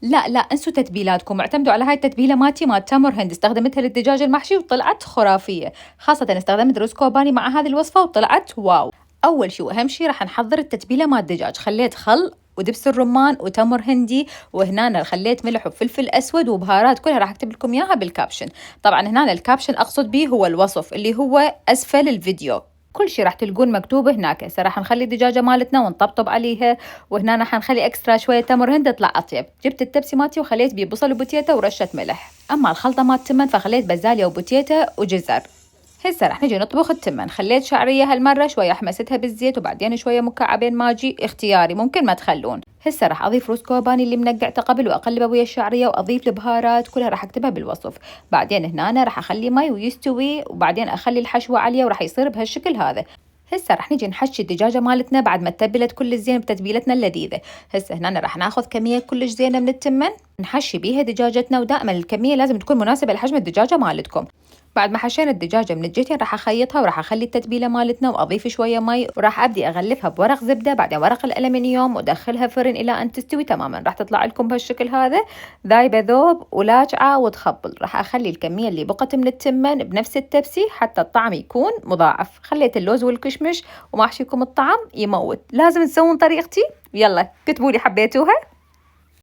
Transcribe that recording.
لا لا، انسوا تتبيلاتكم، اعتمدوا على هاي التتبيلة مالتي مال تمر هند، استخدمتها للدجاج المحشي وطلعت خرافية، خاصة استخدمت رز كوباني مع هذه الوصفة وطلعت واو. أول شي وأهم شي راح نحضر التتبيلة مال الدجاج، خليت خل ودبس الرمان وتمر هندي، وهنا خليت ملح وفلفل أسود وبهارات كلها راح أكتب لكم إياها بالكابشن. طبعا هنا الكابشن أقصد به هو الوصف اللي هو أسفل الفيديو، كل شي راح تلقون مكتوب هناك. هسه راح نخلي الدجاجة مالتنا ونطبطب عليها، وهنا راح نخلي اكسترا شوية تمر هند يطلع أطيب. جبت التبسي مالتي وخليت بيه بصل وبوتيتا ورشة ملح. أما الخلطة مال التمن فخليت بازاليا وبوتيتا وجزر. هسه راح نجي نطبخ التمن. خليت شعرية هالمرة شوية حمستها بالزيت وبعدين شوية مكعبين ماجي، اختياري ممكن ما تخلون. هسه راح اضيف رز كوباني اللي منقعته قبل واقلبه ويا الشعريه، واضيف البهارات كلها راح اكتبها بالوصف. بعدين هنا راح اخلي مي ويستوي، وبعدين اخلي الحشوه عاليه وراح يصير بهالشكل هذا. هسه راح نجي نحشي الدجاجه مالتنا بعد ما تبلت كل زين بتتبيلتنا اللذيذه. هسه هنا راح ناخذ كميه كلش زينه من التمن نحشي بيها دجاجتنا، ودائما الكميه لازم تكون مناسبه لحجم الدجاجه مالتكم. بعد ما حشينا الدجاجة من الجهتين راح أخيطها وراح أخلي التتبيلة مالتنا وأضيف شوية مي، وراح أبدي أغلفها بورق زبدة بعدين ورق الألمنيوم وأدخلها فرن إلى أن تستوي تماما. راح تطلع لكم بهالشكل هذا ذايبة ذوب ولاجعة وتخبل. راح أخلي الكمية اللي بقت من التمن بنفس التبسي حتى الطعم يكون مضاعف. خليت اللوز والكشمش ومحشيكم الطعم يموت. لازم تسوون طريقتي، يلا كتبوا لي حبيتوها.